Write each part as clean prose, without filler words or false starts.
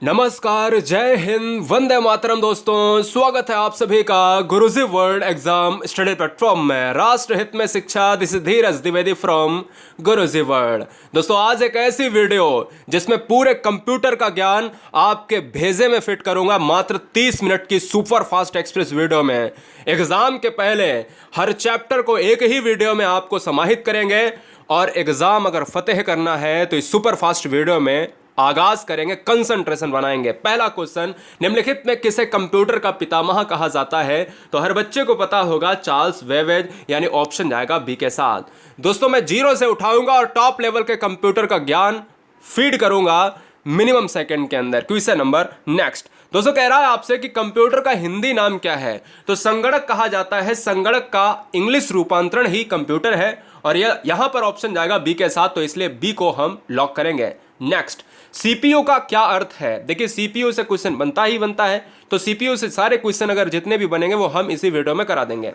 नमस्कार, जय हिंद, वंदे मातरम दोस्तों। स्वागत है आप सभी का गुरुजी वर्ल्ड एग्जाम स्टडी प्लेटफॉर्म में। राष्ट्र हित में शिक्षा, this is Dheeraj Dwivedi from Guruji world. दोस्तों, आज एक ऐसी वीडियो जिसमें पूरे कंप्यूटर का ज्ञान आपके भेजे में फिट करूंगा मात्र 30 मिनट की सुपर फास्ट एक्सप्रेस वीडियो में। एग्जाम के पहले हर चैप्टर को एक ही वीडियो में आपको समाहित करेंगे और एग्जाम अगर फतेह करना है तो इस सुपर फास्ट वीडियो में आगाज करेंगे, कंसंट्रेशन बनाएंगे। पहला क्वेश्चन, निम्नलिखित में किसे कंप्यूटर का पितामह कहा जाता है? तो हर बच्चे को पता होगा चार्ल्स बेबेज, यानी ऑप्शन जाएगा बी के साथ। दोस्तों, मैं जीरो से उठाऊंगा और टॉप लेवल के कंप्यूटर का ज्ञान फीड करूंगा मिनिमम सेकंड के अंदर। Question number next. दोस्तों, कह रहा है आपसे कि कंप्यूटर का हिंदी नाम क्या है? तो संगणक कहा जाता है। संगणक का इंग्लिश रूपांतरण ही कंप्यूटर है और यहां पर ऑप्शन जाएगा बी के साथ, तो इसलिए बी को हम लॉक करेंगे। नेक्स्ट, सीपीयू का क्या अर्थ है? देखिए, सीपीयू से क्वेश्चन बनता ही बनता है, तो सीपीयू से सारे क्वेश्चन अगर जितने भी बनेंगे वो हम इसी वीडियो में करा देंगे।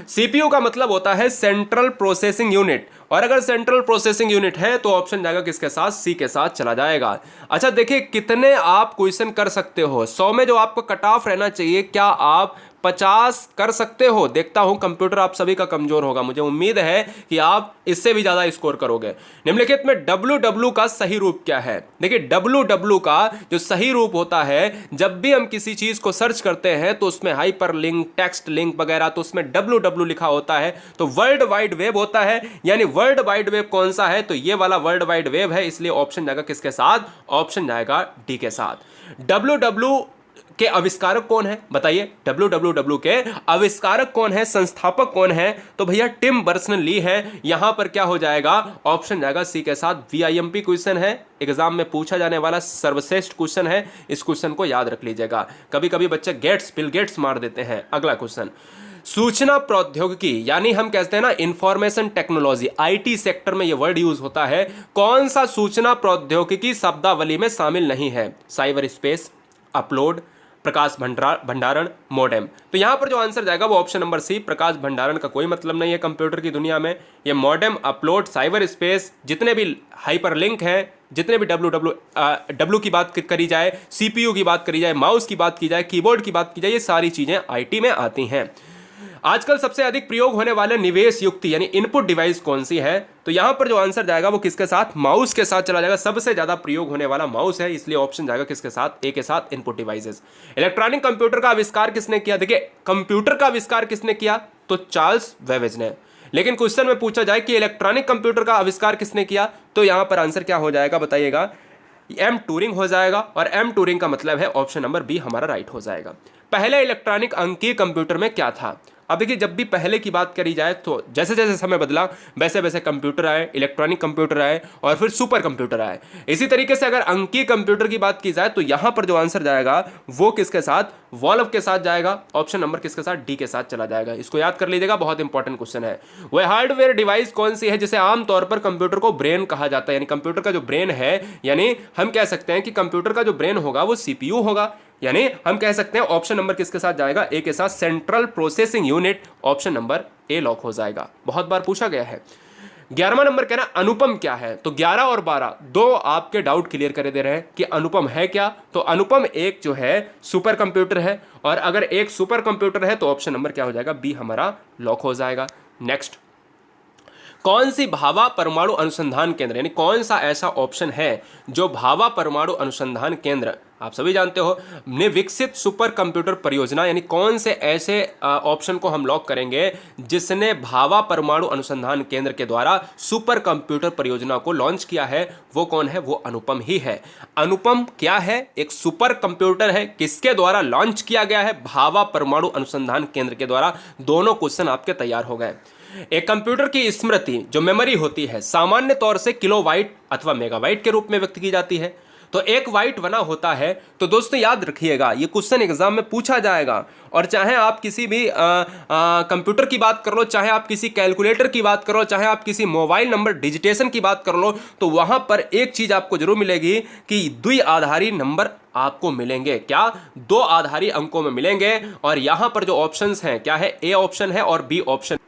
सीपीयू का मतलब होता है सेंट्रल प्रोसेसिंग यूनिट, और अगर सेंट्रल प्रोसेसिंग यूनिट है तो ऑप्शन जाएगा किसके साथ? सी के साथ चला जाएगा। अच्छा, देखिए कितने आप क्वेश्चन कर सकते हो। 100 में जो आपको कट ऑफ रहना चाहिए, क्या आप 50 कर सकते हो? देखता हूं कंप्यूटर आप सभी का कमजोर होगा, मुझे उम्मीद है कि आप इससे भी ज्यादा स्कोर करोगे। निम्नलिखित में डब्ल्यू का सही रूप क्या है? देखिए, डब्ल्यू का जो सही रूप होता है, जब भी हम किसी चीज को सर्च करते हैं तो उसमें हाइपर लिंक, टेक्स्ट लिंक वगैरह, तो उसमें डब्ल्यू लिखा होता है, तो वर्ल्ड वाइड वेब होता है। यानी वर्ल्ड वाइड वेब कौन सा है? तो ये वाला वर्ल्ड वाइड वेब है, इसलिए ऑप्शन जाएगा किसके साथ? ऑप्शन जाएगा डी के साथ। डब्ल्यू के आविष्कारक कौन है? बताइए, डब्ल्यू के आविष्कारक कौन है, संस्थापक कौन है? तो भैया टिम बर्नर्स-ली है। यहां पर क्या हो जाएगा? ऑप्शन जाएगा सी के साथ। वीआईएमपी क्वेश्चन है, एग्जाम में पूछा जाने वाला सर्वश्रेष्ठ क्वेश्चन है, इस क्वेश्चन को याद रख लीजिएगा। कभी कभी बच्चे बिल गेट्स मार देते हैं। अगला क्वेश्चन, सूचना प्रौद्योगिकी, यानी हम कहते हैं ना इंफॉर्मेशन टेक्नोलॉजी, आईटी सेक्टर में यह वर्ड यूज होता है। कौन सा सूचना प्रौद्योगिकी शब्दावली में शामिल नहीं है? साइबर स्पेस, अपलोड, प्रकाश भंडारण, मॉडेम। तो यहां पर जो आंसर जाएगा वो ऑप्शन नंबर सी। प्रकाश भंडारण का कोई मतलब नहीं है कंप्यूटर की दुनिया में। ये मॉडेम, अपलोड, साइबर स्पेस, जितने भी हाइपर लिंक हैं, जितने भी डब्ल्यू की बात करी जाए, सीपीयू की बात करी जाए, माउस की बात की जाए, कीबोर्ड की बात की जाए, ये सारी चीजें आईटी में आती हैं। आजकल सबसे अधिक प्रयोग होने वाले निवेश युक्ति यानी इनपुट डिवाइस कौन सी है? तो यहां पर जो आंसर जाएगा वो किसके साथ? माउस के साथ चला जाएगा। सबसे ज्यादा प्रयोग होने वाला माउस है, इसलिए ऑप्शन जाएगा किसके साथ? ए के साथ, इनपुट डिवाइसेस। इलेक्ट्रॉनिक कंप्यूटर का आविष्कार किसने किया? देखिए, कंप्यूटर का आविष्कार किसने किया? तो चार्ल्स बेबेज ने। लेकिन क्वेश्चन में पूछा जाए कि इलेक्ट्रॉनिक कंप्यूटर का आविष्कार किसने किया, तो यहां पर आंसर क्या हो जाएगा? बताइएगा, एम टूरिंग हो जाएगा, और एम टूरिंग का मतलब है ऑप्शन नंबर बी हमारा राइट हो जाएगा। पहले इलेक्ट्रॉनिक अंकीय कंप्यूटर में क्या था? अब देखिए, जब भी पहले की बात करी जाए तो जैसे जैसे समय बदला वैसे वैसे कंप्यूटर आए, इलेक्ट्रॉनिक कंप्यूटर आए और फिर सुपर कंप्यूटर आए। इसी तरीके से अगर अंकीय कंप्यूटर की बात की जाए तो यहां पर जो आंसर जाएगा वो किसके साथ? वॉल्व के साथ जाएगा। ऑप्शन नंबर किसके साथ? डी के साथ चला जाएगा। इसको याद कर लीजिएगा, बहुत इंपॉर्टेंट क्वेश्चन है। वह हार्डवेयर डिवाइस कौन सी है जिसे आमतौर पर कंप्यूटर को ब्रेन कहा जाता है? यानी कंप्यूटर का जो ब्रेन है, यानी हम कह सकते हैं कि कंप्यूटर का जो ब्रेन होगा वो सीपीयू होगा। यानी हम कह सकते हैं ऑप्शन नंबर किसके साथ जाएगा? ए के साथ, central processing unit. Option number A lock हो जाएगा। बहुत बार पूछा गया है। 11वां नंबर कहना अनुपम क्या है? तो 11 और 12 दो आपके डाउट क्लियर कर दे रहे हैं कि अनुपम है क्या। तो अनुपम एक जो है सुपर कंप्यूटर है, और अगर एक सुपर कंप्यूटर है तो ऑप्शन नंबर क्या हो जाएगा? बी हमारा लॉक हो जाएगा। नेक्स्ट, कौन सी भाभा परमाणु अनुसंधान केंद्र, यानी कौन सा ऐसा ऑप्शन है जो भाभा परमाणु अनुसंधान केंद्र, आप सभी जानते हो, ने विकसित सुपर कंप्यूटर परियोजना, यानी कौन से ऐसे ऑप्शन को हम लॉक करेंगे जिसने भाभा परमाणु अनुसंधान केंद्र के द्वारा सुपर कंप्यूटर परियोजना को लॉन्च किया है? वो कौन है? वो अनुपम ही है। अनुपम क्या है? एक सुपर कंप्यूटर है। किसके द्वारा लॉन्च किया गया है? भाभा परमाणु अनुसंधान केंद्र के द्वारा। दोनों क्वेश्चन आपके तैयार हो गए। एक कंप्यूटर की स्मृति जो मेमोरी होती है सामान्य तौर से किलोबाइट अथवा मेगाबाइट के रूप में व्यक्त की जाती है। तो एक बाइट बना होता है। तो दोस्तों याद रखिएगा, ये क्वेश्चन एग्जाम में पूछा जाएगा, और चाहे आप किसी भी कंप्यूटर की बात कर लो, चाहे आप किसी कैलकुलेटर की बात कर लो, चाहे आप किसी मोबाइल नंबर डिजिटेशन की बात कर लो, तो वहां पर एक चीज आपको जरूर मिलेगी कि द्विआधारी नंबर आपको मिलेंगे। क्या? 2 आधारी अंकों में मिलेंगे। और यहां पर जो ऑप्शंस हैं क्या है? ए ऑप्शन है और बी ऑप्शन।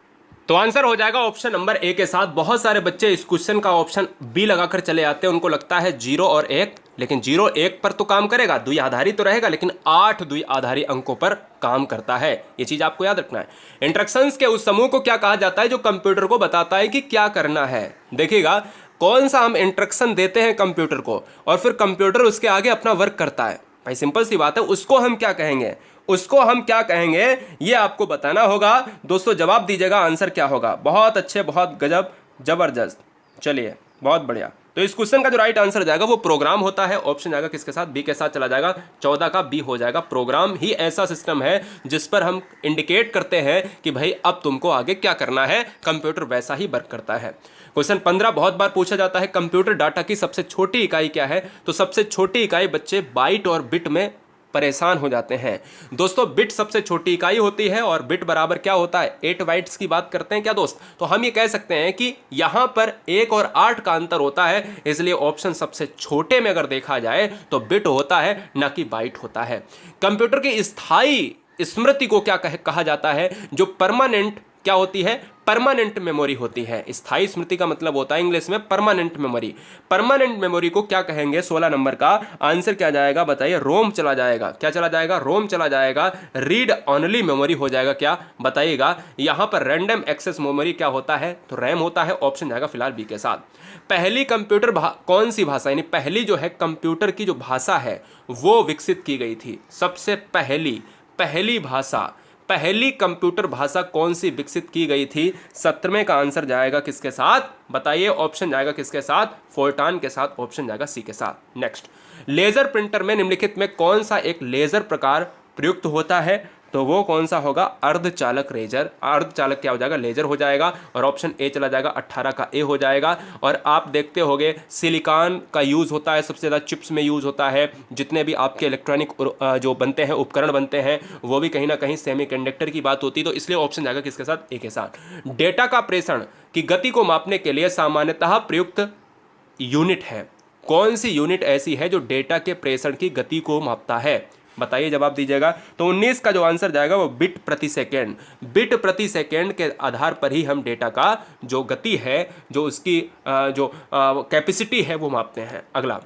तो आंसर हो जाएगा ऑप्शन नंबर ए के साथ। बहुत सारे बच्चे इस क्वेश्चन का ऑप्शन बी लगाकर चले आते हैं, उनको लगता है 0 और 1, लेकिन 0 1 पर तो काम करेगा, द्विआधारी तो रहेगा, लेकिन 8 द्विआधारी अंकों पर काम करता है। ये चीज आपको याद रखना है। इंस्ट्रक्शंस के उस समूह को क्या कहा जाता है जो कंप्यूटर को बताता है कि क्या करना है। देखिएगा कौन सा हम इंस्ट्रक्शन देते हैं कंप्यूटर को और फिर कंप्यूटर उसके आगे अपना वर्क करता है, भाई सिंपल सी बात है, उसको हम क्या कहेंगे, उसको हम क्या कहेंगे, ये आपको बताना होगा। दोस्तों जवाब दीजिएगा, आंसर क्या होगा। बहुत अच्छे, बहुत गजब, जबरदस्त, चलिए बहुत बढ़िया। तो इस क्वेश्चन का जो राइट आंसर जाएगा वो प्रोग्राम होता है। ऑप्शन जाएगा किसके साथ, बी के साथ चला जाएगा। 14 का बी हो जाएगा। प्रोग्राम ही ऐसा सिस्टम है जिस पर हम इंडिकेट करते हैं कि भाई अब तुमको आगे क्या करना है, कंप्यूटर वैसा ही वर्क करता है। क्वेश्चन 15 बहुत बार पूछा जाता है, कंप्यूटर डाटा की सबसे छोटी इकाई क्या है। तो सबसे छोटी इकाई बच्चे बाइट और बिट में परेशान हो जाते हैं। दोस्तों बिट सबसे छोटी इकाई होती है और बिट बराबर क्या होता है, 8 बाइट्स की बात करते हैं क्या दोस्त। तो हम ये कह सकते हैं कि यहां पर 1 और 8 का अंतर होता है, इसलिए ऑप्शन सबसे छोटे में अगर देखा जाए तो बिट होता है, ना कि बाइट होता है। कंप्यूटर की स्थायी स्मृति को क्या कहा जाता है, जो परमानेंट क्या होती है, परमानेंट मेमोरी होती है। स्थायी स्मृति का मतलब होता है इंग्लिश में परमानेंट मेमोरी। परमानेंट मेमोरी को क्या कहेंगे, 16 नंबर का आंसर क्या जाएगा बताइए, रोम चला जाएगा। क्या चला जाएगा, रोम चला जाएगा। रीड ऑनली मेमोरी हो जाएगा, क्या बताइएगा। यहां पर रैंडम एक्सेस मेमोरी क्या होता है, तो रैम होता है। ऑप्शन जाएगा फिलहाल बी के साथ। पहली कंप्यूटर कौन सी भाषा, यानी पहली जो है कंप्यूटर की जो भाषा है वो विकसित की गई थी। सबसे पहली भाषा, पहली कंप्यूटर भाषा कौन सी विकसित की गई थी। 17वें का आंसर जाएगा किसके साथ बताइए। ऑप्शन जाएगा किसके साथ, फोर्टान के साथ। ऑप्शन जाएगा सी के साथ। नेक्स्ट, लेजर प्रिंटर में निम्नलिखित में कौन सा एक लेजर प्रकार प्रयुक्त होता है, तो वो कौन सा होगा, अर्धचालक लेजर। अर्धचालक क्या हो जाएगा, लेजर हो जाएगा। और ऑप्शन ए चला जाएगा, 18 का ए हो जाएगा। और आप देखते होंगे सिलिकॉन का यूज़ होता है, सबसे ज़्यादा चिप्स में यूज़ होता है। जितने भी आपके इलेक्ट्रॉनिक जो बनते हैं, उपकरण बनते हैं, वो भी कहीं ना कहीं सेमीकंडक्टर की बात होती है। तो इसलिए ऑप्शन जाएगा किसके साथ, ए के साथ। डेटा का प्रेषण की गति को मापने के लिए सामान्यतः प्रयुक्त यूनिट है। कौन सी यूनिट ऐसी है जो डेटा के प्रेषण की गति को मापता है, बताइए, जवाब दीजिएगा। तो 19 का जो आंसर जाएगा वो बिट प्रति सेकेंड। बिट प्रति सेकेंड के आधार पर ही हम डेटा का जो गति है, जो उसकी जो कैपेसिटी है वो मापते हैं। अगला,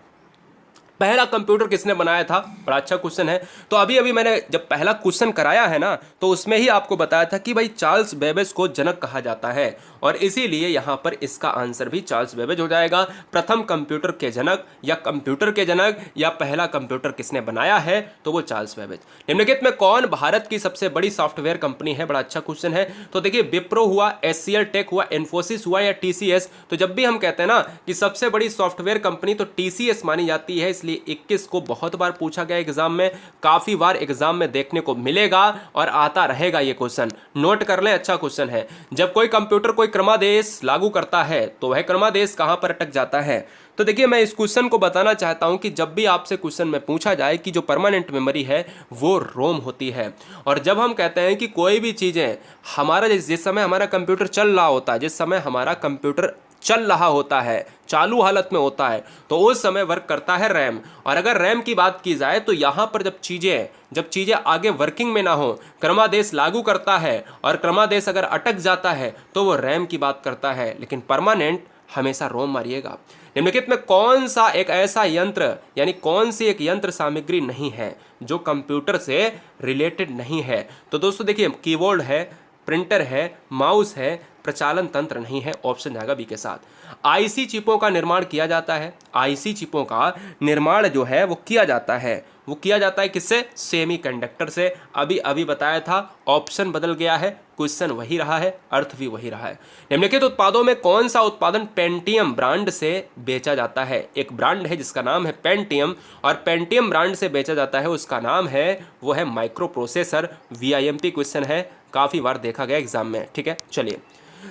पहला कंप्यूटर किसने बनाया था, बड़ा अच्छा क्वेश्चन है। तो अभी मैंने जब पहला क्वेश्चन कराया है ना, तो उसमें ही आपको बताया था कि भाई चार्ल्स बेबेज को जनक कहा जाता है, और इसीलिए यहां पर इसका आंसर भी चार्ल्स बेबेज हो जाएगा। प्रथम कंप्यूटर के जनक या कंप्यूटर के जनक या पहला कंप्यूटर किसने बनाया है, तो वो चार्ल्स बेबेज। निम्नलिखित में कौन भारत की सबसे बड़ी सॉफ्टवेयर कंपनी है, बड़ा अच्छा क्वेश्चन है। तो देखिए, विप्रो हुआ, एचसीएल टेक हुआ, इन्फोसिस हुआ या टीसीएस। तो जब भी हम कहते हैं ना कि सबसे बड़ी सॉफ्टवेयर कंपनी, तो टीसीएस मानी जाती है। इसलिए 21 को बहुत बार पूछा गया एग्जाम में, काफी बार एग्जाम में देखने को मिलेगा और आता रहेगा ये क्वेश्चन, नोट कर लें, अच्छा क्वेश्चन है। जब कोई कंप्यूटर कोई क्रमादेश लागू करता है तो वह क्रमादेश कहां पर अटक जाता है। तो देखिए, मैं इस क्वेश्चन को बताना चाहता हूं कि जब भी आपसे क्वेश्चन में पूछा जाए कि जो परमानेंट मेमोरी है वो रोम होती है, और जब हम कहते हैं कि कोई भी चीजें हमारा जिस समय हमारा कंप्यूटर चल रहा होता है, जिस समय हमारा कंप्यूटर चल रहा होता है, चालू हालत में होता है, तो उस समय वर्क करता है रैम। और अगर रैम की बात की जाए तो यहाँ पर जब चीज़ें आगे वर्किंग में ना हो, क्रमादेश लागू करता है और क्रमादेश अगर अटक जाता है तो वो रैम की बात करता है, लेकिन परमानेंट हमेशा रोम मारिएगा। निम्नलिखित में कौन सा एक ऐसा यंत्र, यानी कौन सी एक यंत्र सामग्री नहीं है जो कंप्यूटर से रिलेटेड नहीं है। तो दोस्तों देखिए, कीबोर्ड है, प्रिंटर है, माउस है, प्रचालन तंत्र नहीं है। ऑप्शन जाएगा बी के साथ। आईसी चिपों का निर्माण किया जाता है। आईसी चिपों का निर्माण जो है वो किया जाता है किससे, सेमीकंडक्टर से। अभी बताया था, ऑप्शन बदल गया है, क्वेश्चन वही रहा है, अर्थ भी वही रहा है। निम्नलिखित उत्पादों में कौन सा उत्पादन पेंटियम ब्रांड से बेचा जाता है। एक ब्रांड है जिसका नाम है पेंटियम, और पेंटियम ब्रांड से बेचा जाता है, उसका नाम है वो है माइक्रो प्रोसेसर। वीआईएमपी क्वेश्चन है, काफी बार देखा गया एग्जाम में, ठीक है। चलिए,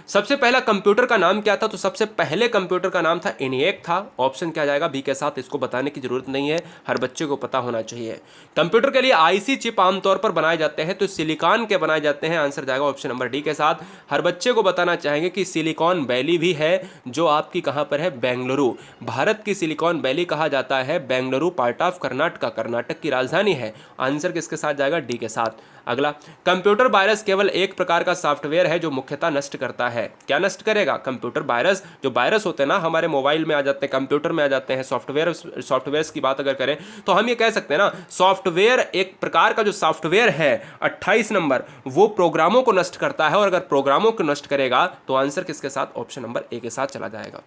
सबसे पहला कंप्यूटर का नाम क्या था, तो सबसे पहले कंप्यूटर का नाम था ENIAC था। ऑप्शन क्या जाएगा, बी के साथ। इसको बताने की जरूरत नहीं है, हर बच्चे को पता होना चाहिए। कंप्यूटर के लिए आईसी चिप आमतौर पर बनाए जाते हैं, तो सिलिकॉन के बनाए जाते हैं। आंसर जाएगा ऑप्शन नंबर डी के साथ। हर बच्चे को बताना चाहेंगे कि सिलिकॉन वैली भी है, जो आपकी कहां पर है, बेंगलुरु। भारत की सिलिकॉन वैली कहा जाता है बेंगलुरु, पार्ट ऑफ कर्नाटक की राजधानी है। आंसर किसके साथ जाएगा, डी के साथ। अगला, कंप्यूटर वायरस केवल एक प्रकार का सॉफ्टवेयर है जो मुख्यतः नष्ट करता करता है। क्या नष्ट करेगा? Computer virus. जो वायरस होते हैं ना हमारे मोबाइल में आ जाते हैं, कंप्यूटर में आ जाते हैं, सॉफ्टवेयर्स की बात अगर करें तो हम ये कह सकते हैं ना, सॉफ्टवेयर एक प्रकार का जो सॉफ्टवेयर है 28 नंबर, वो प्रोग्रामों को नष्ट करता है। और अगर प्रोग्रामों को नष्ट करेगा तो आंसर किसके साथ? ऑप्शन नंबर ए के साथ चला जाएगा।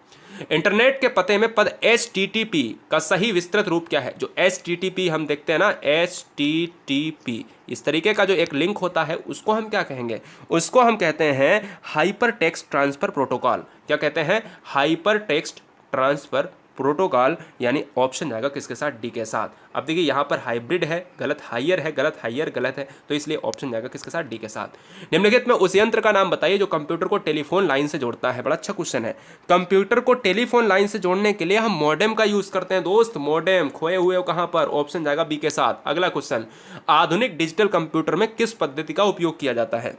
इंटरनेट के पते में पद HTTP का सही विस्तृत रूप क्या है? जो HTTP हम देखते हैं ना, HTTP इस तरीके का जो एक लिंक होता है उसको हम क्या कहेंगे? उसको हम कहते हैं हाइपर टेक्स्ट ट्रांसफर प्रोटोकॉल। क्या कहते हैं? हाइपर टेक्स्ट ट्रांसफर प्रोटोकॉल, यानी ऑप्शन जाएगा किसके साथ? डी के साथ। अब देखिए यहाँ पर हाइब्रिड है गलत, हाइयर है गलत, हाइयर गलत है, तो इसलिए ऑप्शन जाएगा किसके साथ? डी के साथ। निम्नलिखित में उस यंत्र का नाम बताइए जो कंप्यूटर को टेलीफोन लाइन से जोड़ता है। बड़ा अच्छा क्वेश्चन है। कंप्यूटर को टेलीफोन लाइन से जोड़ने के लिए हम मॉडेम का यूज करते हैं दोस्त। मॉडेम खोए हुए हो कहाँ पर? ऑप्शन जाएगा बी के साथ। अगला क्वेश्चन, आधुनिक डिजिटल कंप्यूटर में किस पद्धति का उपयोग किया जाता है?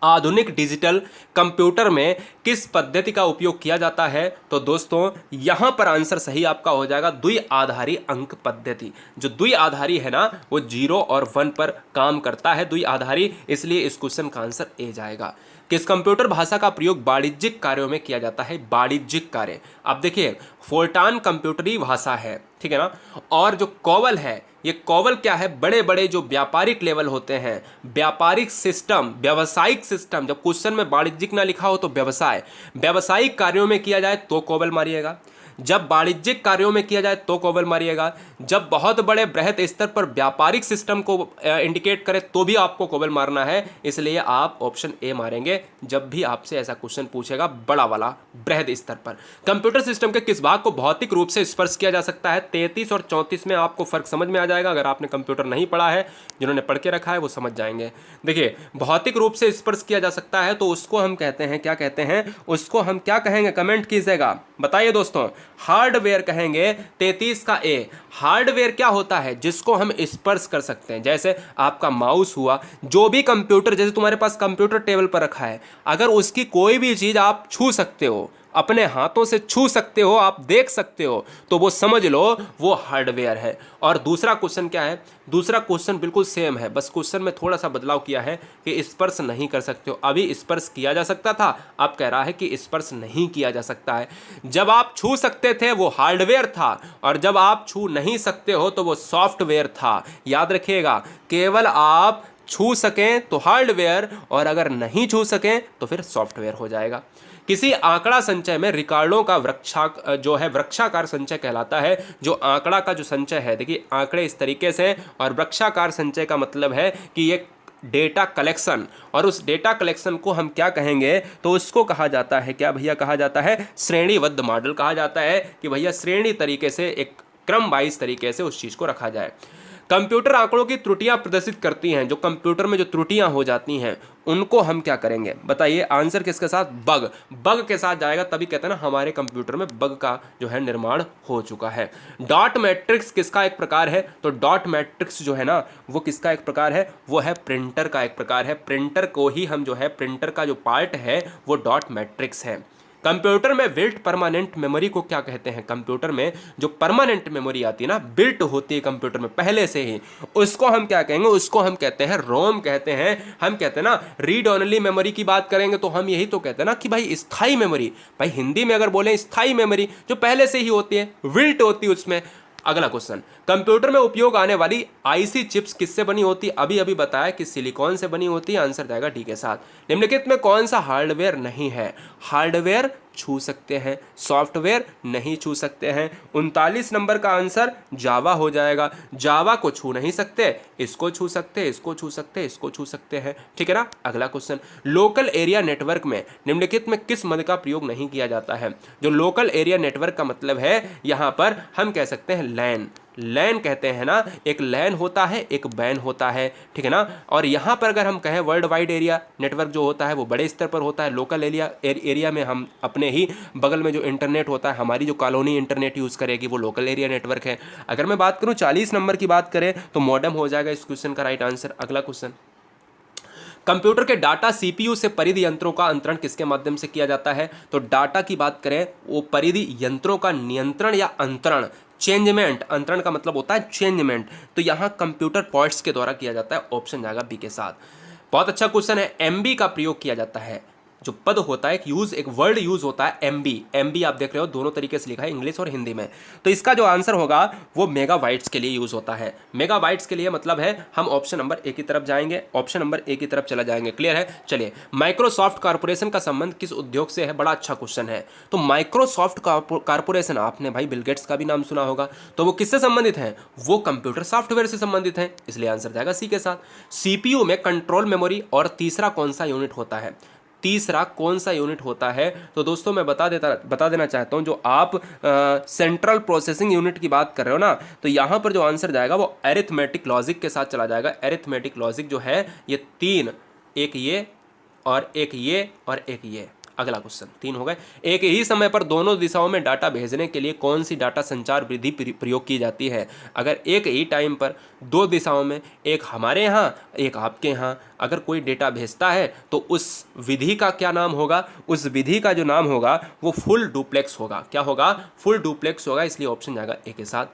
आधुनिक डिजिटल कंप्यूटर में किस पद्धति का उपयोग किया जाता है? तो दोस्तों यहां पर आंसर सही आपका हो जाएगा द्विआधारी अंक पद्धति। जो द्विआधारी है ना, वो 0 और 1 पर काम करता है, द्विआधारी, इसलिए इस क्वेश्चन का आंसर ए जाएगा। किस कंप्यूटर भाषा का प्रयोग वाणिज्यिक कार्यों में किया जाता है? वाणिज्यिक कार्य। अब देखिए फोर्टान कंप्यूटरी भाषा है, ठीक है ना, और जो कोवल है, ये कोवल क्या है? बड़े बड़े जो व्यापारिक लेवल होते हैं, व्यापारिक सिस्टम, व्यावसायिक सिस्टम, जब क्वेश्चन में वाणिज्यिक ना लिखा हो तो व्यवसाय, व्यावसायिक कार्यों में किया जाए तो कोवल मारिएगा, जब वाणिज्यिक कार्यों में किया जाए तो कोवल मारिएगा, जब बहुत बड़े बृहद स्तर पर व्यापारिक सिस्टम को इंडिकेट करे तो भी आपको कोवल मारना है। इसलिए आप ऑप्शन ए मारेंगे जब भी आपसे ऐसा क्वेश्चन पूछेगा बड़ा वाला बृहद स्तर पर। कंप्यूटर सिस्टम के किस भाग को भौतिक रूप से स्पर्श किया जा सकता है? 33 और 34 में आपको फर्क समझ में आ जाएगा। अगर आपने कंप्यूटर नहीं पढ़ा है, जिन्होंने पढ़ के रखा है वो समझ जाएंगे। देखिए भौतिक रूप से स्पर्श किया जा सकता है तो उसको हम कहते हैं, क्या कहते हैं? उसको हम क्या कहेंगे? कमेंट कीजिएगा, बताइए दोस्तों। हार्डवेयर कहेंगे। 33 का ए। हार्डवेयर क्या होता है? जिसको हम स्पर्श कर सकते हैं, जैसे आपका माउस हुआ, जो भी कंप्यूटर, जैसे तुम्हारे पास कंप्यूटर टेबल पर रखा है, अगर उसकी कोई भी चीज आप छू सकते हो, अपने हाथों से छू सकते हो, आप देख सकते हो, तो वो समझ लो वो हार्डवेयर है। और दूसरा क्वेश्चन क्या है? दूसरा क्वेश्चन बिल्कुल सेम है, बस क्वेश्चन में थोड़ा सा बदलाव किया है कि स्पर्श नहीं कर सकते हो। अभी स्पर्श किया जा सकता था, अब कह रहा है कि स्पर्श नहीं किया जा सकता है। जब आप छू सकते थे वो हार्डवेयर था, और जब आप छू नहीं सकते हो तो वो सॉफ्टवेयर था। याद रखिएगा, केवल आप छू सकें तो हार्डवेयर, और अगर नहीं छू सकें तो फिर सॉफ्टवेयर हो जाएगा। किसी आंकड़ा संचय में रिकॉर्डों का वृक्षाकार संचय कहलाता है। जो आंकड़ा का जो संचय है, देखिए आंकड़े इस तरीके से, और वृक्षाकार संचय का मतलब है कि ये डेटा कलेक्शन, और उस डेटा कलेक्शन को हम क्या कहेंगे? तो उसको कहा जाता है, क्या भैया कहा जाता है? श्रेणीबद्ध मॉडल कहा जाता है, कि भैया श्रेणी तरीके से, एक क्रम वाइज तरीके से उस चीज को रखा जाए। कंप्यूटर आंकड़ों की त्रुटियां प्रदर्शित करती हैं। जो कंप्यूटर में जो त्रुटियां हो जाती हैं उनको हम क्या करेंगे? बताइए। आंसर किसके साथ? बग। बग के साथ जाएगा, तभी कहते हैं ना हमारे कंप्यूटर में बग का जो है निर्माण हो चुका है। डॉट मैट्रिक्स किसका एक प्रकार है? तो डॉट मैट्रिक्स जो है ना, वो किसका एक प्रकार है? वो है प्रिंटर का एक प्रकार है। प्रिंटर को ही हम जो है, प्रिंटर का जो पार्ट है वो डॉट मैट्रिक्स है। कंप्यूटर में बिल्ट परमानेंट मेमोरी को क्या कहते हैं? कंप्यूटर में जो परमानेंट मेमोरी आती है ना, बिल्ट होती है कंप्यूटर में पहले से ही, उसको हम क्या कहेंगे? उसको हम कहते हैं रोम कहते हैं। हम कहते हैं ना रीड ओनली मेमोरी की बात करेंगे तो हम यही तो कहते हैं ना कि भाई स्थायी मेमोरी। भाई हिंदी में अगर बोले स्थायी मेमोरी, जो पहले से ही होती है, बिल्ट होती है उसमें। अगला क्वेश्चन, कंप्यूटर में उपयोग आने वाली आईसी चिप्स किससे बनी होती? अभी अभी बताया कि सिलिकॉन से बनी होती है। आंसर जाएगा डी के साथ। निम्नलिखित में कौन सा हार्डवेयर नहीं है? हार्डवेयर छू सकते हैं, सॉफ्टवेयर नहीं छू सकते हैं। 39 नंबर का आंसर जावा हो जाएगा। जावा को छू नहीं सकते, इसको छू सकते, इसको छू सकते, इसको छू सकते हैं, ठीक है ना। अगला क्वेश्चन, लोकल एरिया नेटवर्क में निम्नलिखित में किस मद का प्रयोग नहीं किया जाता है? जो लोकल एरिया नेटवर्क का मतलब है, यहां पर हम कह सकते हैं लैन। लैन कहते हैं ना, एक लैन होता है, एक बैन होता है, ठीक है ना। और यहाँ पर अगर हम कहें वर्ल्ड वाइड एरिया नेटवर्क जो होता है वो बड़े स्तर पर होता है। लोकल एरिया में हम अपने ही बगल में जो इंटरनेट होता है, हमारी जो कॉलोनी इंटरनेट यूज़ करेगी, वो लोकल एरिया नेटवर्क है। अगर मैं बात करूँ 40 नंबर की बात करें तो मॉडेम हो जाएगा इस क्वेश्चन का राइट आंसर। अगला क्वेश्चन, कंप्यूटर के डाटा सीपीयू से परिधि यंत्रों का अंतरण किसके माध्यम से किया जाता है? तो डाटा की बात करें, वो परिधि यंत्रों का नियंत्रण या अंतरण, चेंजमेंट, अंतरण का मतलब होता है चेंजमेंट, तो यहाँ कंप्यूटर पोर्ट्स के द्वारा किया जाता है। ऑप्शन जाएगा बी के साथ। बहुत अच्छा क्वेश्चन है। एमबी का प्रयोग किया जाता है। जो पद होता है, एक वर्ड यूज होता है एमबी। एमबी आप देख रहे हो दोनों तरीके से लिखा है, इंग्लिश और हिंदी में। तो इसका जो आंसर होगा वो मेगाबाइट्स के लिए यूज होता है। मेगाबाइट्स के लिए मतलब है हम ऑप्शन नंबर ए की तरफ जाएंगे, ऑप्शन नंबर ए की तरफ चला जाएंगे। क्लियर है? चलिए, माइक्रोसॉफ्ट कॉर्पोरेशन का संबंध किस उद्योग से है? बड़ा अच्छा क्वेश्चन है। तो माइक्रोसॉफ्ट कॉर्पोरेशन, आपने भाई बिल गेट्स का भी नाम सुना होगा, तो वो किससे संबंधित है? वो कंप्यूटर सॉफ्टवेयर से संबंधित है, इसलिए आंसर जाएगा सी के साथ। सीपीयू में कंट्रोल मेमोरी और तीसरा कौन सा यूनिट होता है? तीसरा कौन सा यूनिट होता है? तो दोस्तों मैं बता देना चाहता हूं, जो आप सेंट्रल प्रोसेसिंग यूनिट की बात कर रहे हो ना, तो यहां पर जो आंसर जाएगा वो अरिथमेटिक लॉजिक के साथ चला जाएगा। अरिथमेटिक लॉजिक जो है ये तीन, एक ये और एक ये और एक ये। अगला क्वेश्चन, तीन हो गए। एक ही समय पर दोनों दिशाओं में डाटा भेजने के लिए कौन सी डाटा संचार विधि प्रयोग की जाती है? अगर एक ही टाइम पर दो दिशाओं में, एक हमारे यहाँ एक आपके यहाँ, अगर कोई डेटा भेजता है तो उस विधि का क्या नाम होगा? उस विधि का जो नाम होगा वो फुल डुप्लेक्स होगा। क्या होगा? फुल डुप्लेक्स होगा, इसलिए ऑप्शन जाएगा ए के साथ।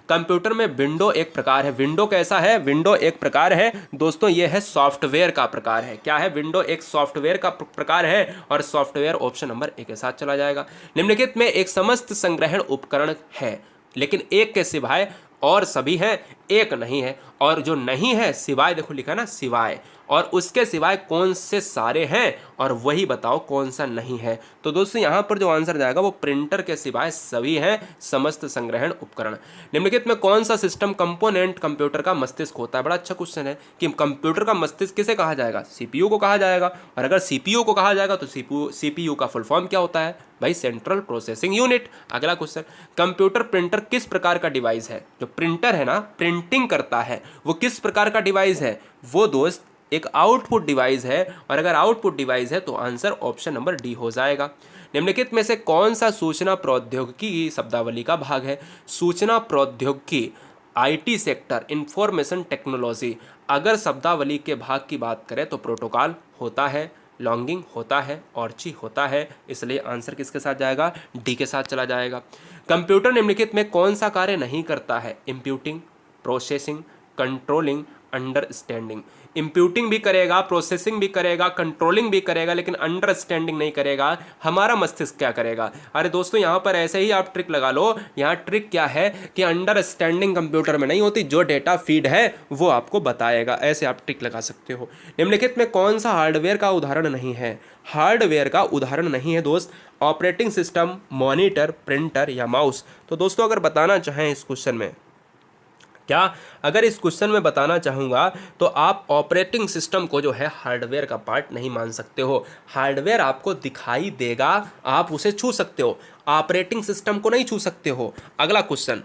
कंप्यूटर में विंडो एक प्रकार है। विंडो कैसा है? विंडो एक प्रकार है दोस्तों, ये है सॉफ्टवेयर का प्रकार है। क्या है? विंडो एक सॉफ्टवेयर का प्रकार है, और सॉफ्टवेयर ऑप्शन नंबर ए के साथ चला जाएगा। निम्नलिखित में एक समस्त संग्रहण उपकरण है, लेकिन एक के सिवाय और सभी हैं, एक नहीं है, और जो नहीं है सिवाय, देखो लिखा ना सिवाय, और उसके सिवाय कौन से सारे हैं, और वही बताओ कौन सा नहीं है। तो दोस्तों यहाँ पर जो आंसर जाएगा वो प्रिंटर के सिवाय सभी हैं समस्त संग्रहण उपकरण। निम्नलिखित में कौन सा सिस्टम कंपोनेंट कंप्यूटर का मस्तिष्क होता है? बड़ा अच्छा क्वेश्चन है कि कंप्यूटर का मस्तिष्क किसे कहा जाएगा? सीपीयू को कहा जाएगा। और अगर सीपीयू को कहा जाएगा तो सीपीयू का फुल फॉर्म क्या होता है भाई? Central processing unit. अगला क्वेश्चन, कंप्यूटर प्रिंटर किस प्रकार का डिवाइस है? जो प्रिंटर है ना, प्रिंटिंग करता है, वो किस प्रकार का डिवाइस है? वो दोस्त एक आउटपुट डिवाइस है, और अगर आउटपुट डिवाइस है तो आंसर ऑप्शन नंबर डी हो जाएगा। निम्नलिखित में से कौन सा सूचना प्रौद्योगिकी की शब्दावली का भाग है? सूचना प्रौद्योगिकी, आईटी सेक्टर, इंफॉर्मेशन टेक्नोलॉजी। अगर शब्दावली के भाग की बात करें तो प्रोटोकॉल होता है, लॉन्गिंग होता है, ऑर्ची होता है, इसलिए आंसर किसके साथ जाएगा? डी के साथ चला जाएगा। कंप्यूटर निम्नलिखित में कौन सा कार्य नहीं करता है? इंप्यूटिंग, प्रोसेसिंग, कंट्रोलिंग, अंडरस्टैंडिंग। इंप्यूटिंग भी करेगा, प्रोसेसिंग भी करेगा, कंट्रोलिंग भी करेगा, लेकिन अंडरस्टैंडिंग नहीं करेगा। हमारा मस्तिष्क क्या करेगा? अरे दोस्तों यहाँ पर ऐसे ही आप ट्रिक लगा लो। यहाँ ट्रिक क्या है कि अंडरस्टैंडिंग कंप्यूटर में नहीं होती, जो डेटा फीड है वो आपको बताएगा। ऐसे आप ट्रिक लगा सकते हो। निम्नलिखित में कौन सा हार्डवेयर का उदाहरण नहीं है? हार्डवेयर का उदाहरण नहीं है दोस्त, ऑपरेटिंग सिस्टम, मॉनिटर, प्रिंटर या माउस। तो दोस्तों अगर बताना चाहें इस क्वेश्चन में, क्या अगर इस क्वेश्चन में बताना चाहूँगा तो आप ऑपरेटिंग सिस्टम को जो है हार्डवेयर का पार्ट नहीं मान सकते हो। हार्डवेयर आपको दिखाई देगा, आप उसे छू सकते हो, ऑपरेटिंग सिस्टम को नहीं छू सकते हो। अगला क्वेश्चन,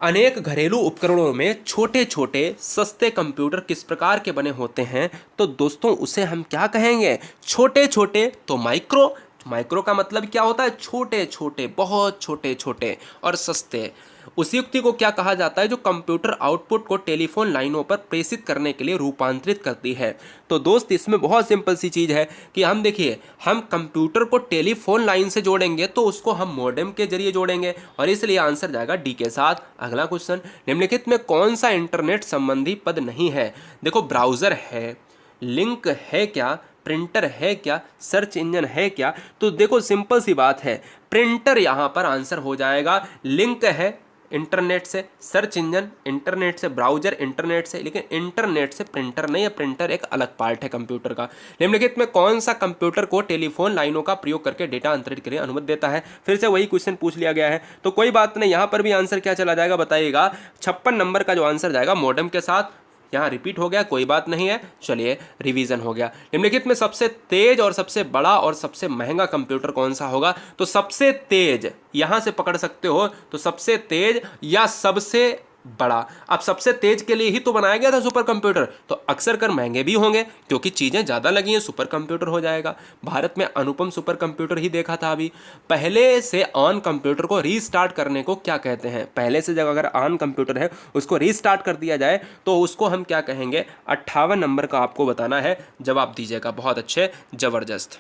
अनेक घरेलू उपकरणों में छोटे छोटे सस्ते कंप्यूटर किस प्रकार के बने होते हैं? तो दोस्तों उसे हम क्या कहेंगे? छोटे छोटे, तो माइक्रो। माइक्रो का मतलब क्या होता है? छोटे छोटे, बहुत छोटे छोटे, और सस्ते। उस युक्ति को क्या कहा जाता है जो कंप्यूटर आउटपुट को टेलीफोन लाइनों पर प्रेषित करने के लिए रूपांतरित करती है? तो दोस्त इसमें बहुत सिंपल सी चीज़ है कि हम देखिए, हम कंप्यूटर को टेलीफोन लाइन से जोड़ेंगे तो उसको हम मॉडेम के जरिए जोड़ेंगे, और इसलिए आंसर जाएगा डी के साथ। अगला क्वेश्चन, निम्नलिखित में कौन सा इंटरनेट संबंधी पद नहीं है? देखो, ब्राउज़र है, लिंक है क्या, प्रिंटर है क्या, सर्च इंजन है क्या? तो देखो सिंपल सी बात है, प्रिंटर यहाँ पर आंसर हो जाएगा। लिंक है इंटरनेट से, सर्च इंजन इंटरनेट से, ब्राउजर इंटरनेट से, लेकिन इंटरनेट से प्रिंटर नहीं है। प्रिंटर एक अलग पार्ट है कंप्यूटर का। निम्नलिखित में कौन सा कंप्यूटर को टेलीफोन लाइनों का प्रयोग करके डेटा अंतरित करने की अनुमति देता है? फिर से वही क्वेश्चन पूछ लिया गया है, तो कोई बात नहीं, यहाँ पर भी आंसर क्या चला जाएगा बताइएगा? 56 नंबर का जो आंसर जाएगा मॉडेम के साथ। यहाँ रिपीट हो गया, कोई बात नहीं है, चलिए रिवीजन हो गया। निम्नलिखित में सबसे तेज और सबसे बड़ा और सबसे महंगा कंप्यूटर कौन सा होगा? तो सबसे तेज यहाँ से पकड़ सकते हो, तो सबसे तेज या सबसे बड़ा। अब सबसे तेज के लिए ही तो बनाया गया था सुपर कंप्यूटर, तो अक्सर कर महंगे भी होंगे क्योंकि चीज़ें ज़्यादा लगी हैं, सुपर कंप्यूटर हो जाएगा। भारत में अनुपम सुपर कंप्यूटर ही देखा था अभी। पहले से ऑन कंप्यूटर को रीस्टार्ट करने को क्या कहते हैं? पहले से जब अगर ऑन कंप्यूटर है उसको रीस्टार्ट कर दिया जाए तो उसको हम क्या कहेंगे? 58 नंबर का आपको बताना है, जवाब दीजिएगा। बहुत अच्छे, ज़बरदस्त।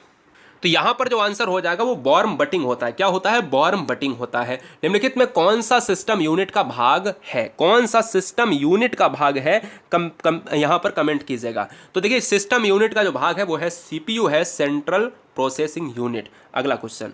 तो यहाँ पर जो आंसर हो जाएगा वो वार्म बटिंग होता है। क्या होता है? वार्म बटिंग होता है। निम्नलिखित में कौन सा सिस्टम यूनिट का भाग है? कौन सा सिस्टम यूनिट का भाग है? यहाँ पर कमेंट कीजिएगा। तो देखिए, सिस्टम यूनिट का जो भाग है वो है सीपीयू है, सेंट्रल प्रोसेसिंग यूनिट। अगला क्वेश्चन,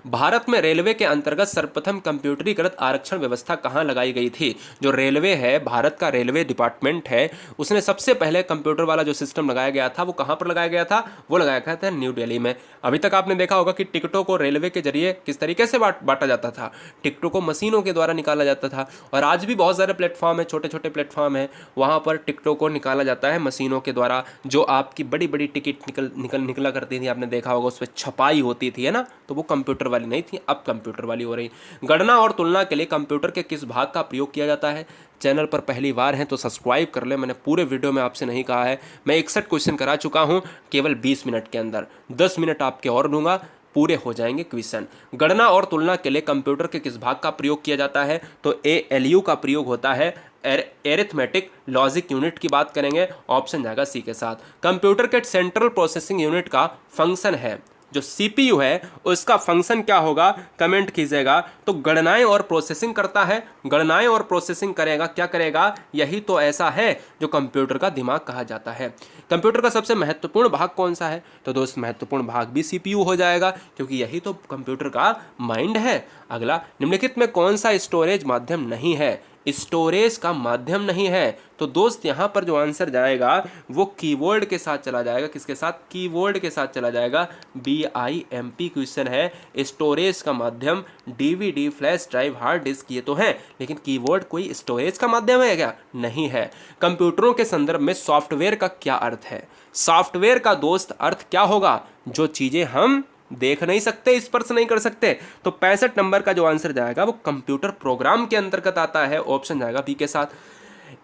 भारत में रेलवे के अंतर्गत सर्वप्रथम कंप्यूटरीकृत आरक्षण व्यवस्था कहाँ लगाई गई थी? जो रेलवे है, भारत का रेलवे डिपार्टमेंट है, उसने सबसे पहले कंप्यूटर वाला जो सिस्टम लगाया गया था वो कहाँ पर लगाया गया था? वो लगाया गया था न्यू दिल्ली में। अभी तक आपने देखा होगा कि टिकटों को रेलवे के जरिए किस तरीके से बांटा जाता था, टिकटों को मशीनों के द्वारा निकाला जाता था। और आज भी बहुत सारे प्लेटफॉर्म है, छोटे छोटे प्लेटफॉर्म है, वहाँ पर टिकटों को निकाला जाता है मशीनों के द्वारा। जो आपकी बड़ी बड़ी टिकट निकला करती थी, आपने देखा होगा, उस पर छपाई होती थी, है ना, तो वो कंप्यूटर वाली नहीं थी, अब कंप्यूटर वाली हो रही। गणना और तुलना के लिए कंप्यूटर के किस भाग का प्रयोग किया जाता है? चैनल पर पहली बार हैं तो सब्सक्राइब कर ले, मैंने पूरे वीडियो में आपसे नहीं कहा है। मैं 61 क्वेश्चन करा चुका हूं केवल 20 मिनट के अंदर, 10 मिनट आपके और दूंगा, पूरे हो जाएंगे क्वेश्चन। गणना और तुलना के लिए कंप्यूटर के किस भाग का प्रयोग किया जाता है? तो ALU का प्रयोग होता है, एरिथमेटिक लॉजिक यूनिट की बात करेंगे, ऑप्शन जाएगा सी के साथ। कंप्यूटर के सेंट्रल प्रोसेसिंग यूनिट का फंक्शन है, जो CPU है उसका फंक्शन क्या होगा? कमेंट कीजिएगा। तो गणनाएं और प्रोसेसिंग करता है, गणनाएं और प्रोसेसिंग करेगा, क्या करेगा? यही तो ऐसा है जो कंप्यूटर का दिमाग कहा जाता है। कंप्यूटर का सबसे महत्वपूर्ण भाग कौन सा है? तो दोस्त महत्वपूर्ण भाग भी CPU हो जाएगा, क्योंकि यही तो कंप्यूटर का माइंड है। अगला, निम्नलिखित में कौन सा स्टोरेज माध्यम नहीं है? स्टोरेज का माध्यम नहीं है, तो दोस्त यहाँ पर जो आंसर जाएगा वो कीबोर्ड के साथ चला जाएगा। किसके साथ? कीबोर्ड के साथ चला जाएगा। BIMP क्वेश्चन है। स्टोरेज का माध्यम DVD, flash drive, hard disk ये तो हैं, लेकिन कीबोर्ड कोई स्टोरेज का माध्यम है क्या? नहीं है। कंप्यूटरों के संदर्भ में सॉफ्टवेयर का क्या अर्थ है? सॉफ्टवेयर का दोस्त अर्थ क्या होगा? जो चीजें हम देख नहीं सकते, स्पर्श नहीं कर सकते। तो 65 नंबर का जो आंसर जाएगा वो कंप्यूटर प्रोग्राम के अंतर्गत आता है, ऑप्शन जाएगा बी के साथ।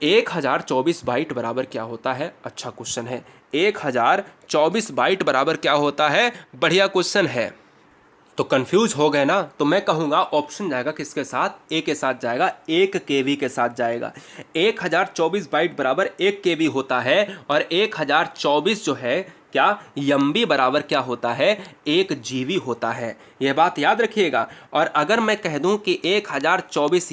1024 बाइट बराबर क्या होता है? अच्छा क्वेश्चन है। 1024 बाइट बराबर क्या होता है? बढ़िया क्वेश्चन है। तो कंफ्यूज हो गए ना? तो मैं कहूँगा ऑप्शन जाएगा किसके साथ? ए के साथ जाएगा, 1 KB के साथ जाएगा। 1024 बाइट बराबर 1 KB होता है, और 1024 जो है क्या MB बराबर क्या होता है? 1 GB होता है। यह बात याद रखिएगा। और अगर मैं कह दूं कि 1024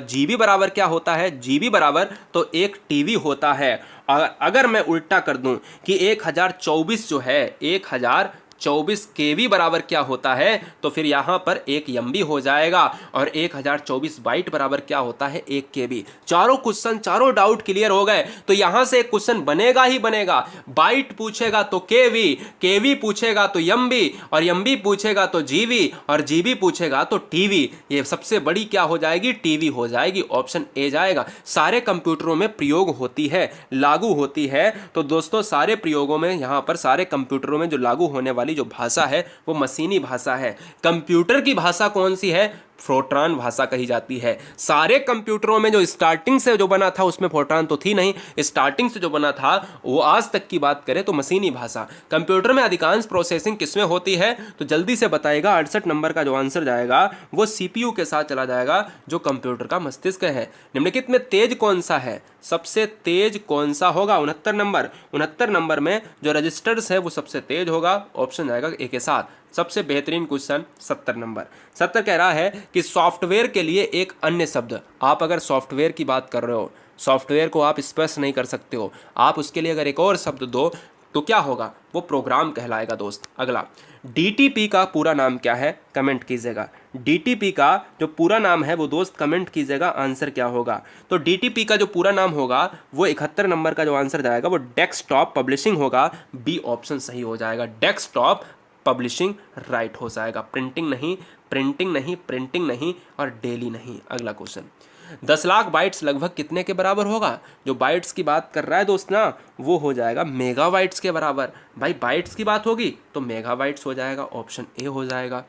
GB बराबर क्या होता है? GB बराबर तो 1 TB होता है। अगर मैं उल्टा कर दूं कि 1024 जो है 1024 KB बराबर क्या होता है, तो फिर यहाँ पर 1 MB हो जाएगा, और 1024 बाइट बराबर क्या होता है? 1 KB। चारों क्वेश्चन, चारों डाउट क्लियर हो गए। तो यहाँ से एक क्वेश्चन बनेगा ही बनेगा। बाइट पूछेगा तो KB पूछेगा तो MB, और MB पूछेगा तो GB, और GB पूछेगा तो TB। ये सबसे बड़ी क्या हो जाएगी? TB हो जाएगी। ऑप्शन ए जाएगा। सारे कंप्यूटरों में प्रयोग होती है, लागू होती है। तो दोस्तों सारे प्रयोगों में, यहाँ पर सारे कंप्यूटरों में जो लागू होने वाली जो भाषा है वो मशीनी भाषा है। कंप्यूटर की भाषा कौन सी है? फोर्ट्रान भाषा कही जाती है। सारे कंप्यूटरों में जो स्टार्टिंग से जो बना था उसमें फोर्ट्रान तो थी नहीं, स्टार्टिंग से जो बना था वो आज तक की बात करें तो मशीनी भाषा। कंप्यूटर में अधिकांश प्रोसेसिंग किसमें होती है? तो जल्दी से बताइएगा। 68 नंबर का जो आंसर जाएगा वो CPU के साथ चला जाएगा, जो कंप्यूटर का मस्तिष्क है। निम्नलिखित में तेज कौन सा है? सबसे तेज कौन सा होगा? 69 नंबर में जो रजिस्टर्स है वो सबसे तेज होगा, ऑप्शन जाएगा ए के साथ। सबसे बेहतरीन क्वेश्चन 70 नंबर। 70 कह रहा है कि सॉफ्टवेयर के लिए एक अन्य शब्द। आप अगर सॉफ्टवेयर की बात कर रहे हो, सॉफ्टवेयर को आप स्पर्श नहीं कर सकते हो, आप उसके लिए अगर एक और शब्द दो तो क्या होगा? वो प्रोग्राम कहलाएगा दोस्त। अगला, DTP का पूरा नाम क्या है? कमेंट कीजिएगा। DTP का जो पूरा नाम है वो दोस्त कमेंट कीजिएगा, आंसर क्या होगा? तो DTP का जो पूरा नाम होगा वो 71 नंबर का जो आंसर जाएगा वो डेस्कटॉप पब्लिशिंग होगा। बी ऑप्शन सही हो जाएगा। डेस्कटॉप पब्लिशिंग राइट हो जाएगा। प्रिंटिंग नहीं और डेली नहीं। अगला क्वेश्चन, 10 लाख बाइट्स लगभग कितने के बराबर होगा? जो बाइट्स की बात कर रहा है दोस्त ना, वो हो जाएगा मेगाबाइट्स के बराबर। भाई बाइट्स की बात होगी तो मेगाबाइट्स हो जाएगा, ऑप्शन ए हो जाएगा।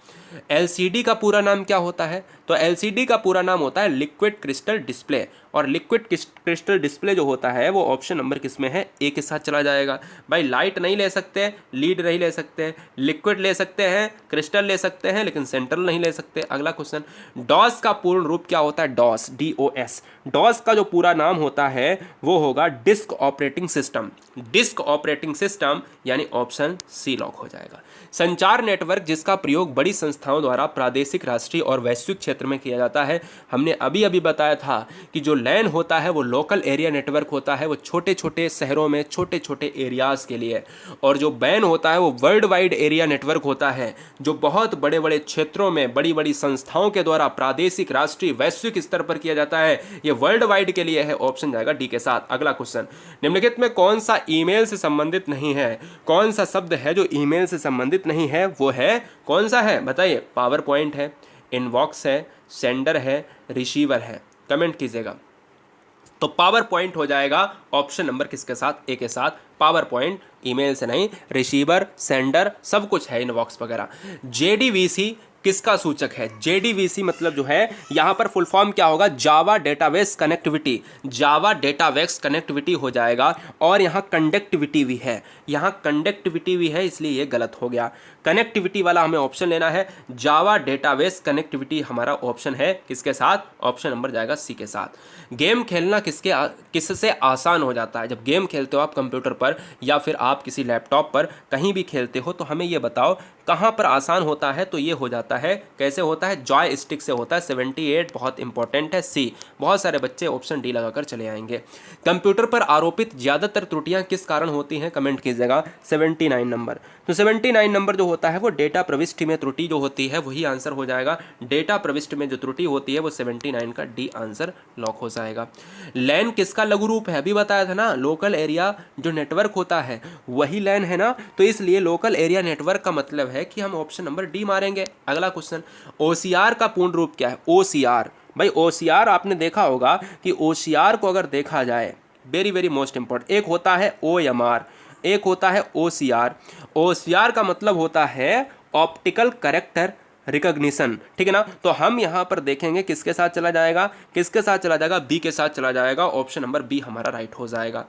LCD का पूरा नाम क्या होता है? तो LCD का पूरा नाम होता है लिक्विड क्रिस्टल डिस्प्ले, और लिक्विड क्रिस्टल डिस्प्ले जो होता है वो ऑप्शन नंबर किसमें है? ए के साथ चला जाएगा। भाई लाइट नहीं ले सकते, लीड नहीं ले सकते, लिक्विड ले सकते हैं, क्रिस्टल ले सकते हैं, लेकिन सेंट्रल नहीं ले सकते। अगला क्वेश्चन, डॉस का पूर्ण रूप क्या होता है? DOS डॉस का जो पूरा नाम होता है वो होगा disk operating system. Disk operating system यानी ऑप्शन सी लॉक हो जाएगा। संचार नेटवर्क जिसका प्रयोग बड़ी संस्थाओं द्वारा प्रादेशिक, राष्ट्रीय और वैश्विक क्षेत्र में किया जाता है। हमने अभी अभी बताया था कि जो लैन होता है वो लोकल एरिया नेटवर्क होता है, वो छोटे छोटे शहरों में छोटे छोटे एरियाज़ के लिए, और जो बैन होता है वो वर्ल्ड वाइड एरिया नेटवर्क होता है, जो बहुत बड़े बड़े क्षेत्रों में बड़ी बड़ी संस्थाओं के द्वारा प्रादेशिक, राष्ट्रीय, वैश्विक स्तर पर किया जाता है। ये वर्ल्ड वाइड के लिए है, ऑप्शन जाएगा डी के साथ। अगला क्वेश्चन, निम्नलिखित में कौन सा ईमेल से संबंधित नहीं है? कौन सा शब्द है जो ईमेल से संबंधित नहीं है? वो है कौन सा है बताइए? पावर पॉइंट है, इनबॉक्स है, सेंडर है, रिसीवर है। कमेंट कीजिएगा। तो पावर पॉइंट हो जाएगा ऑप्शन नंबर किसके साथ? ए के साथ। पावर पॉइंट ईमेल से नहीं, रिसीवर, सेंडर सब कुछ है, इनबॉक्स वगैरह। जेडीवीसी किसका सूचक है? जेडीवीसी मतलब जो है यहाँ पर फुल फॉर्म क्या होगा? जावा डेटाबेस कनेक्टिविटी। जावा डेटाबेस कनेक्टिविटी हो जाएगा, और यहाँ कंडक्टिविटी भी है, यहाँ कंडक्टिविटी भी है, इसलिए ये गलत हो गया। कनेक्टिविटी वाला हमें ऑप्शन लेना है। जावा डेटाबेस कनेक्टिविटी हमारा ऑप्शन है किसके साथ? ऑप्शन नंबर जाएगा सी के साथ। गेम खेलना किससे आसान हो जाता है? जब गेम खेलते हो आप कंप्यूटर पर या फिर आप किसी लैपटॉप पर कहीं भी खेलते हो, तो हमें ये बताओ कहाँ पर आसान होता है? तो ये हो जाता है, कैसे होता है? जॉय स्टिक से होता है। 78 बहुत इंपॉर्टेंट है। सी, बहुत सारे बच्चे ऑप्शन डी लगाकर चले आएंगे। कंप्यूटर पर आरोपित ज़्यादातर त्रुटियां किस कारण होती हैं? कमेंट कीजिएगा। 79 नंबर। तो 79 नंबर जो होता है वो डेटा प्रविष्टि में त्रुटि जो होती है वही आंसर हो जाएगा। डेटा प्रविष्टि में जो त्रुटि होती है वो 79 का डी आंसर लॉक हो जाएगा। लैन किसका लघु रूप है? अभी बताया था ना, लोकल एरिया जो नेटवर्क होता है वही लैन है ना, तो इसलिए लोकल एरिया नेटवर्क का मतलब है कि हम ऑप्शन नंबर डी मारेंगे। अगला क्वेश्चन, ओसीआर का पूर्ण रूप क्या है? ओसीआर, भाई ओसीआर आपने देखा होगा कि ओसीआर को अगर देखा जाए, वेरी वेरी मोस्ट इंपॉर्टेंट, एक होता है ओएमआर, एक होता है ओसीआर। ओसीआर का मतलब होता है ऑप्टिकल कैरेक्टर रिकॉग्निशन, ठीक है ना। तो हम यहाँ पर देखेंगे किसके साथ चला जाएगा? किसके साथ चला जाएगा? बी के साथ चला जाएगा। ऑप्शन नंबर बी हमारा राइट हो जाएगा।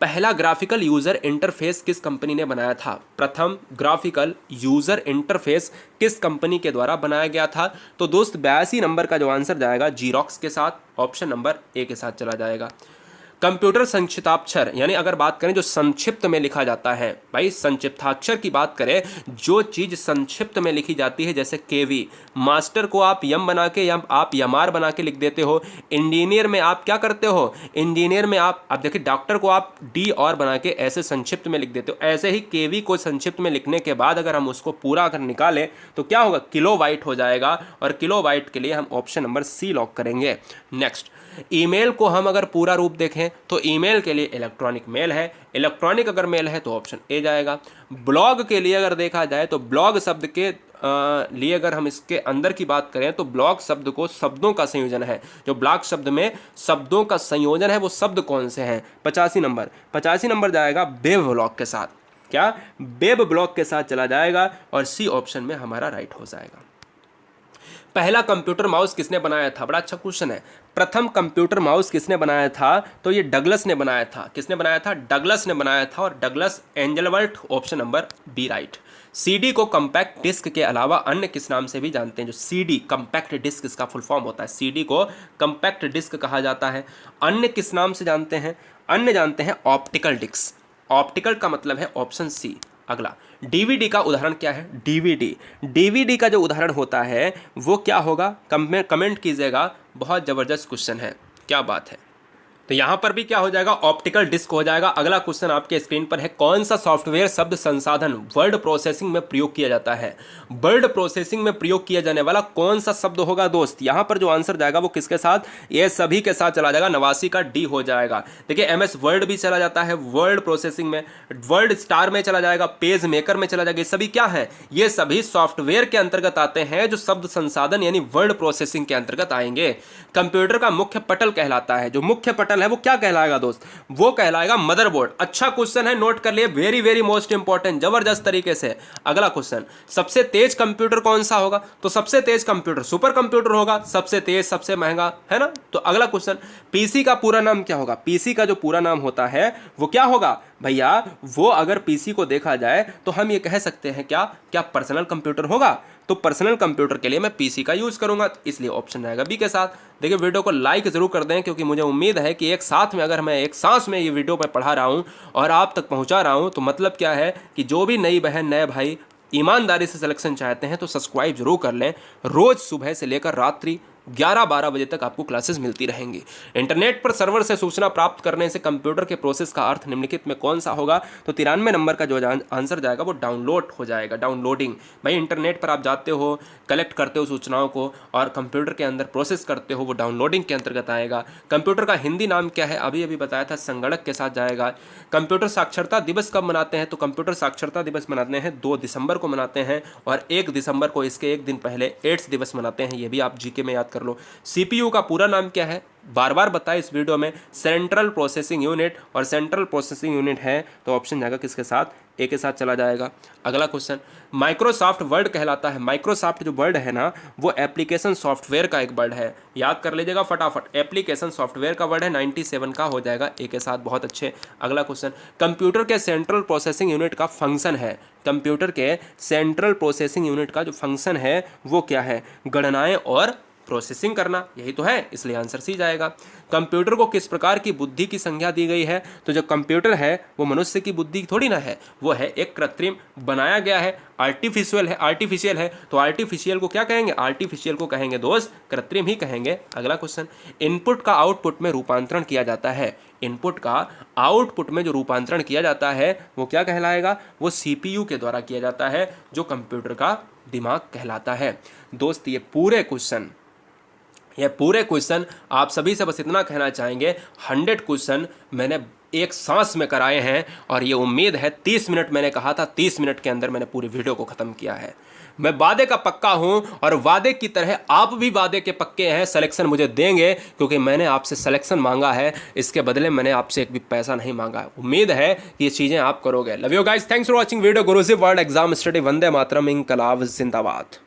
पहला ग्राफिकल यूजर इंटरफेस किस कंपनी ने बनाया था? प्रथम ग्राफिकल यूजर इंटरफेस किस कंपनी के द्वारा बनाया गया था? तो दोस्त 82 नंबर का जो आंसर जाएगा जीरोक्स के साथ। ऑप्शन नंबर ए के साथ चला जाएगा। कंप्यूटर संक्षिप्ताक्षर, यानी अगर बात करें जो संक्षिप्त में लिखा जाता है, भाई संक्षिप्ताक्षर की बात करें, जो चीज़ संक्षिप्त में लिखी जाती है, जैसे केवी, मास्टर को आप यम बना के या आप यमार बना के लिख देते हो। इंजीनियर में आप क्या करते हो? इंजीनियर में आप देखिए डॉक्टर को आप डी और बना के ऐसे संक्षिप्त में लिख देते हो। ऐसे ही केवी को संक्षिप्त में लिखने के बाद अगर हम उसको पूरा अगर निकालें तो क्या होगा? किलोबाइट हो जाएगा, और किलोबाइट के लिए हम ऑप्शन नंबर सी लॉक करेंगे। नेक्स्ट, ईमेल को हम अगर पूरा रूप देखें तो ईमेल के लिए इलेक्ट्रॉनिक मेल है, इलेक्ट्रॉनिक अगर मेल है तो ऑप्शन ए जाएगा। ब्लॉग के लिए अगर देखा जाए तो ब्लॉग शब्द के लिए अगर हम इसके अंदर की बात करें तो ब्लॉग शब्द को शब्दों का संयोजन है। जो ब्लॉग शब्द में शब्दों का संयोजन है वो शब्द कौन से हैं? 85 नंबर। 85 नंबर जाएगा वेब ब्लॉग के साथ। क्या? वेब ब्लॉग के साथ चला जाएगा, और सी ऑप्शन में हमारा राइट हो जाएगा। पहला कंप्यूटर माउस किसने बनाया था? बड़ा अच्छा क्वेश्चन है। प्रथम कंप्यूटर माउस किसने बनाया था? तो ये डगलस ने बनाया था। किसने बनाया था? डगलस ने बनाया था, और Douglas Engelbart. Option number B right. CD को कंपैक्ट डिस्क के अलावा अन्य किस नाम से भी जानते हैं? जो सीडी कंपैक्ट डिस्क, इसका फुल फॉर्म होता है, सीडी को कंपैक्ट डिस्क कहा जाता है। अन्य किस नाम से जानते हैं? अन्य जानते हैं ऑप्टिकल डिस्क। ऑप्टिकल का मतलब है ऑप्शन सी। अगला, डीवीडी का उदाहरण क्या है? डीवीडी, डीवीडी का जो उदाहरण होता है वो क्या होगा? कमेंट कीजिएगा। बहुत ज़बरदस्त क्वेश्चन है, क्या बात है। तो यहाँ पर भी क्या हो जाएगा? ऑप्टिकल डिस्क हो जाएगा। अगला क्वेश्चन आपके स्क्रीन पर है, कौन सा सॉफ्टवेयर शब्द संसाधन वर्ड प्रोसेसिंग में प्रयोग किया जाता है? वर्ड प्रोसेसिंग में प्रयोग किया जाने वाला कौन सा शब्द होगा दोस्त? यहाँ पर जो आंसर जाएगा वो किसके साथ? ये सभी के साथ चला जाएगा। 89 का डी हो जाएगा। देखिए MS वर्ड भी चला जाता है वर्ड प्रोसेसिंग में, वर्ड स्टार में चला जाएगा, पेज मेकर में चला जाएगा। ये सभी क्या है? ये सभी सॉफ्टवेयर के अंतर्गत आते हैं जो शब्द संसाधन यानी वर्ड प्रोसेसिंग के अंतर्गत आएंगे। कंप्यूटर का मुख्य पटल कहलाता है, जो मुख्य पटल है वो क्या कहलाएगा दोस्त? वो कहलाएगा मदरबोर्ड। अच्छा क्वेश्चन है, नोट कर लिए, वेरी वेरी मोस्ट इंपॉर्टेंट, जबरदस्त तरीके से। अगला क्वेश्चन, सबसे तेज कंप्यूटर कौन सा होगा? तो सबसे तेज कंप्यूटर सुपर कंप्यूटर होगा, सबसे तेज सबसे महंगा, है ना। तो अगला क्वेश्चन, पीसी का पूरा नाम क्या होगा? पीसी का जो पूरा नाम होता है वो क्या होगा भैया? वो अगर पीसी को देखा जाए तो हम ये कह सकते हैं क्या पर्सनल कंप्यूटर होगा? तो पर्सनल कंप्यूटर के लिए मैं पीसी का यूज़ करूंगा, इसलिए ऑप्शन रहेगा बी के साथ। देखिए वीडियो को लाइक ज़रूर कर दें, क्योंकि मुझे उम्मीद है कि एक साथ में अगर मैं एक सांस में ये वीडियो मैं पढ़ा रहा हूँ और आप तक पहुँचा रहा हूँ, तो मतलब क्या है कि जो भी नई बहन नए भाई ईमानदारी से सिलेक्शन चाहते हैं तो सब्सक्राइब जरूर कर लें। रोज़ सुबह से लेकर रात्रि 11-12 बजे तक आपको क्लासेस मिलती रहेंगी। इंटरनेट पर सर्वर से सूचना प्राप्त करने से कंप्यूटर के प्रोसेस का अर्थ निम्नलिखित में कौन सा होगा? तो 93 नंबर का जो आंसर जाएगा वो डाउनलोड हो जाएगा, डाउनलोडिंग। भाई इंटरनेट पर आप जाते हो, कलेक्ट करते हो सूचनाओं को और कंप्यूटर के अंदर प्रोसेस करते हो, वो डाउनलोडिंग के अंतर्गत आएगा। कंप्यूटर का हिंदी नाम क्या है? अभी अभी बताया था, संगणक के साथ जाएगा। कंप्यूटर साक्षरता दिवस कब मनाते हैं? तो कंप्यूटर साक्षरता दिवस मनाते हैं 2 दिसंबर को मनाते हैं, और 1 दिसंबर को इसके एक दिन पहले एड्स दिवस मनाते हैं। ये भी आप जीके में याद कर लो। सीपीयू का पूरा नाम क्या है? बार बार बताया इस वीडियो में, सेंट्रल प्रोसेसिंग यूनिट, और सेंट्रल प्रोसेसिंग यूनिट है तो ऑप्शन जाएगा किसके साथ? ए के साथ चला जाएगा। अगला क्वेश्चन, माइक्रोसॉफ्ट वर्ड कहलाता है। माइक्रोसॉफ्ट जो वर्ड है ना, वो एप्लीकेशन सॉफ्टवेयर का एक वर्ड है, याद कर लीजिएगा फटाफट। एप्लीकेशन सॉफ्टवेयर का वर्ड है, 97 का हो जाएगा ए के साथ, बहुत अच्छे। अगला क्वेश्चन, कंप्यूटर के सेंट्रल प्रोसेसिंग यूनिट का फंक्शन है। कंप्यूटर के सेंट्रल प्रोसेसिंग यूनिट का जो फंक्शन है वो क्या है? गणनाएं और प्रोसेसिंग करना, यही तो है, इसलिए आंसर सी जाएगा। कंप्यूटर को किस प्रकार की बुद्धि की संज्ञा दी गई है? तो जो कंप्यूटर है वो मनुष्य की बुद्धि थोड़ी ना है, वो है एक कृत्रिम बनाया गया है, आर्टिफिशियल है। आर्टिफिशियल है तो आर्टिफिशियल को क्या कहेंगे? आर्टिफिशियल को कहेंगे दोस्त कृत्रिम ही कहेंगे। अगला क्वेश्चन, इनपुट का आउटपुट में रूपांतरण किया जाता है। इनपुट का आउटपुट में जो रूपांतरण किया जाता है वो क्या कहलाएगा? वो सीपीयू के द्वारा किया जाता है, जो कंप्यूटर का दिमाग कहलाता है। दोस्त ये पूरे क्वेश्चन आप सभी से बस इतना कहना चाहेंगे, 100 क्वेश्चन मैंने एक सांस में कराए हैं, और ये उम्मीद है 30 मिनट मैंने कहा था, 30 मिनट के अंदर मैंने पूरी वीडियो को ख़त्म किया है। मैं वादे का पक्का हूं, और वादे की तरह आप भी वादे के पक्के हैं, सिलेक्शन मुझे देंगे, क्योंकि मैंने आपसे सिलेक्शन मांगा है, इसके बदले मैंने आपसे एक भी पैसा नहीं मांगा है। उम्मीद है कि ये चीज़ें आप करोगे। Love you guys, thanks for watching video. Guruji world exam study, वंदे मातरम, इंकलाब जिंदाबाद।